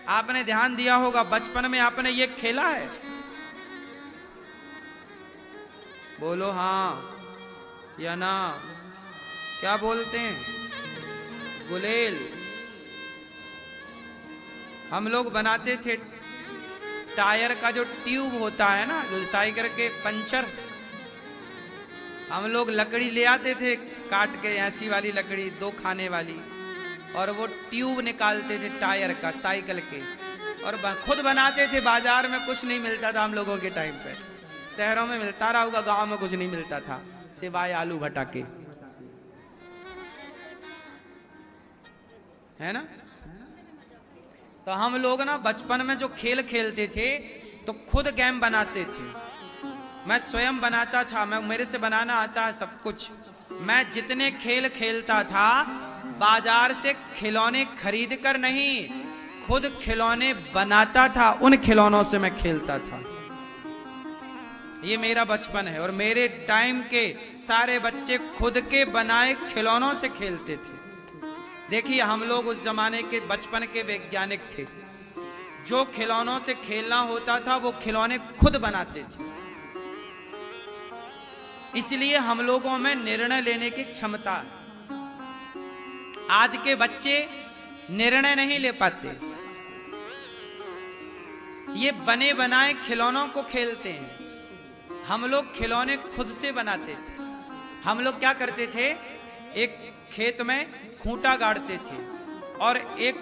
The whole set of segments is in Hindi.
आपने ध्यान दिया होगा बचपन में आपने ये खेला है? बोलो हाँ या ना। क्या बोलते हैं? गुलेल। हम लोग बनाते थे टायर का जो ट्यूब होता है ना साइकिल के पंचर, हम लोग लकड़ी ले आते थे काट के, ऐसी वाली लकड़ी 2 खाने वाली, और वो ट्यूब निकालते थे टायर का साइकिल के, और खुद बनाते थे। बाजार में कुछ नहीं मिलता था हम लोगों के टाइम पे, शहरों में मिलता रहा होगा, गांव में कुछ नहीं मिलता था सिवाय आलू भटाके, है ना। तो हम लोग ना बचपन में जो खेल खेलते थे तो खुद गेम बनाते थे। मैं स्वयं बनाता था, मेरे से बनाना आता है सब कुछ। मैं जितने खेल खेलता था बाजार से खिलौने खरीद कर नहीं, खुद खिलौने बनाता था, उन खिलौनों से मैं खेलता था। ये मेरा बचपन है। और मेरे टाइम के सारे बच्चे खुद के बनाए खिलौनों से खेलते थे। देखिए हम लोग उस जमाने के बचपन के वैज्ञानिक थे। जो खिलौनों से खेलना होता था वो खिलौने खुद बनाते थे। इसलिए हम लोगों में निर्णय लेने की क्षमता है। आज के बच्चे निर्णय नहीं ले पाते, ये बने बनाए खिलौनों को खेलते हैं। हम लोग खिलौने खुद से बनाते थे। हम लोग क्या करते थे, एक खेत में खूंटा गाड़ते थे और एक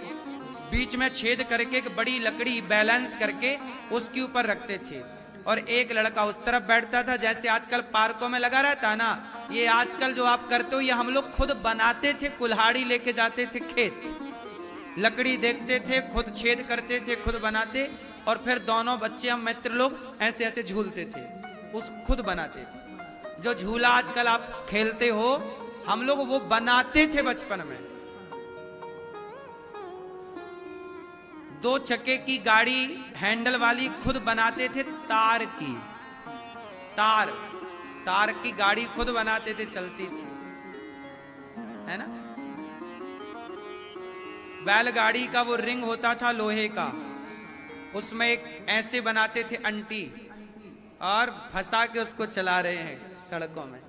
बीच में छेद करके एक बड़ी लकड़ी बैलेंस करके उसके ऊपर रखते थे, और एक लड़का उस तरफ बैठता था, जैसे आजकल पार्कों में लगा रहता है ना, ये आजकल जो आप करते हो ये हम लोग खुद बनाते थे। कुल्हाड़ी लेके जाते थे खेत, लकड़ी देखते थे, खुद छेद करते थे, खुद बनाते, और फिर दोनों बच्चे हम मित्र लोग ऐसे ऐसे झूलते थे, उस खुद बनाते थे। जो झूला आजकल आप खेलते हो हम लोग वो बनाते थे बचपन में। 2 चक्के की गाड़ी हैंडल वाली खुद बनाते थे, तार की, तार की गाड़ी खुद बनाते थे, चलती थी, है ना। बैलगाड़ी का वो रिंग होता था लोहे का, उसमें एक ऐसे बनाते थे अंटी, और फंसा के उसको चला रहे हैं सड़कों में।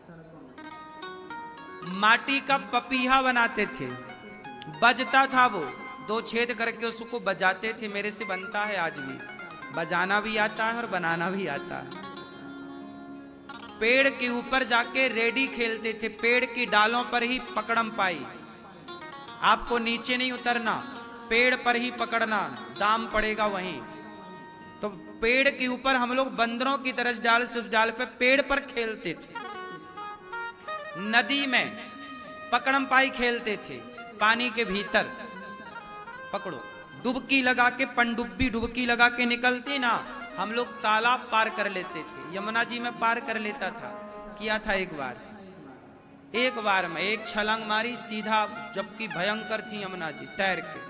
माटी का पपीहा बनाते थे, बजता था वो, 2 छेद करके उसको बजाते थे। मेरे से बनता है आज भी, बजाना भी आता है और बनाना भी आता है। पेड़ के ऊपर जाके रेडी खेलते थे, पेड़ की डालों पर ही पकड़म पाई, आपको नीचे नहीं उतरना, पेड़ पर ही पकड़ना, दाम पड़ेगा वहीं। तो पेड़ के ऊपर हम लोग बंदरों की तरह डाल से उस डाल पे पेड़ पर खेलते थे। नदी में पकड़म पाई खेलते थे, पानी के भीतर पकड़ो, डुबकी लगा के, पनडुब्बी डुबकी लगा के निकलती ना, हम लोग तालाब पार कर लेते थे। यमुना जी में पार कर लेता था, किया था एक बार में एक छलांग मारी सीधा, जबकि भयंकर थी यमुना जी, तैर के।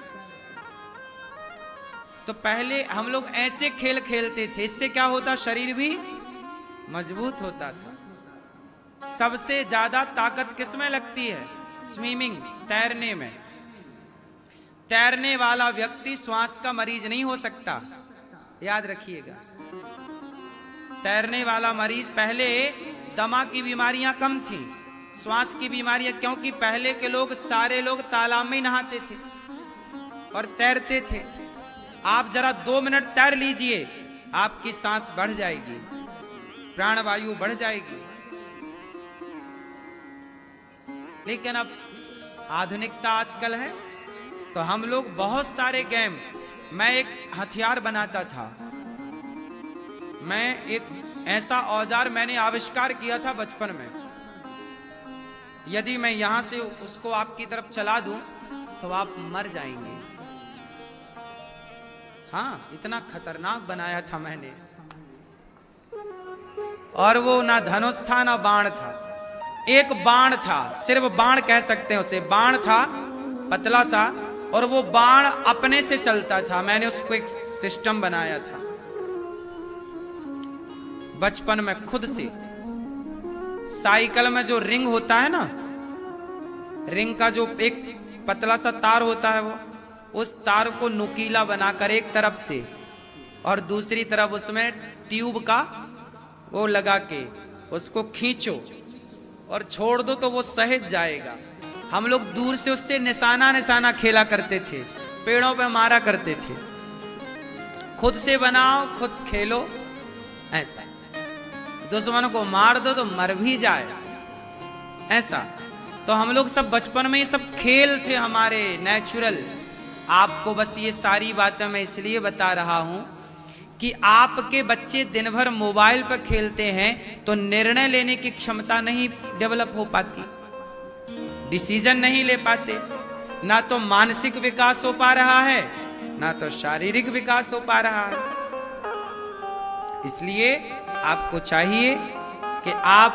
तो पहले हम लोग ऐसे खेल खेलते थे, इससे क्या होता, शरीर भी मजबूत होता था। सबसे ज्यादा ताकत किसमें लगती है? स्विमिंग, तैरने में। तैरने वाला व्यक्ति श्वास का मरीज नहीं हो सकता, याद रखिएगा। तैरने वाला मरीज, पहले दमा की बीमारियां कम थी, श्वास की बीमारियां, क्योंकि पहले के लोग सारे लोग तालाब में ही नहाते थे और तैरते थे। आप जरा 2 मिनट तैर लीजिए, आपकी सांस बढ़ जाएगी, प्राणवायु बढ़ जाएगी। लेकिन अब आधुनिकता आजकल है, तो हम लोग बहुत सारे गेम, मैं एक हथियार बनाता था, मैं एक ऐसा औजार मैंने आविष्कार किया था बचपन में, यदि मैं यहां से उसको आपकी तरफ चला दूं तो आप मर जाएंगे। हाँ, इतना खतरनाक बनाया था मैंने। और वो ना धनुष था ना बाण था, एक बाण था, सिर्फ बाण कह सकते हैं उसे, बाण था पतला सा, और वो बाण अपने से चलता था। मैंने उसको एक सिस्टम बनाया था बचपन में खुद से। साइकिल में जो रिंग होता है ना, रिंग का जो एक पतला सा तार होता है, वो उस तार को नुकीला बनाकर एक तरफ से और दूसरी तरफ उसमें ट्यूब का वो लगा के उसको खींचो और छोड़ दो तो वो सहज जाएगा। हम लोग दूर से उससे निशाना निशाना खेला करते थे, पेड़ों पे मारा करते थे। खुद से बनाओ, खुद खेलो, ऐसा। दुश्मनों को मार दो तो मर भी जाए, ऐसा। तो हम लोग सब बचपन में ये सब खेल थे हमारे नेचुरल। आपको बस ये सारी बातें मैं इसलिए बता रहा हूं कि आपके बच्चे दिन भर मोबाइल पर खेलते हैं तो निर्णय लेने की क्षमता नहीं डेवलप हो पाती, डिसीजन नहीं ले पाते। ना तो मानसिक विकास हो पा रहा है, ना तो शारीरिक विकास हो पा रहा है। इसलिए आपको चाहिए कि आप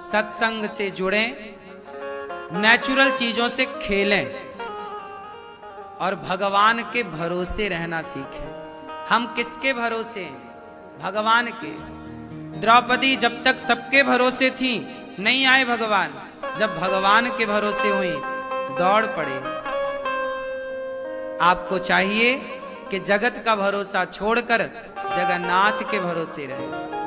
सत्संग से जुड़ें, नेचुरल चीजों से खेलें और भगवान के भरोसे रहना सीखें। हम किसके भरोसे हैं? भगवान के। द्रौपदी जब तक सबके भरोसे थी, नहीं आए भगवान। जब भगवान के भरोसे हुई, दौड़ पड़े। आपको चाहिए कि जगत का भरोसा छोड़कर जगन्नाथ के भरोसे रहे।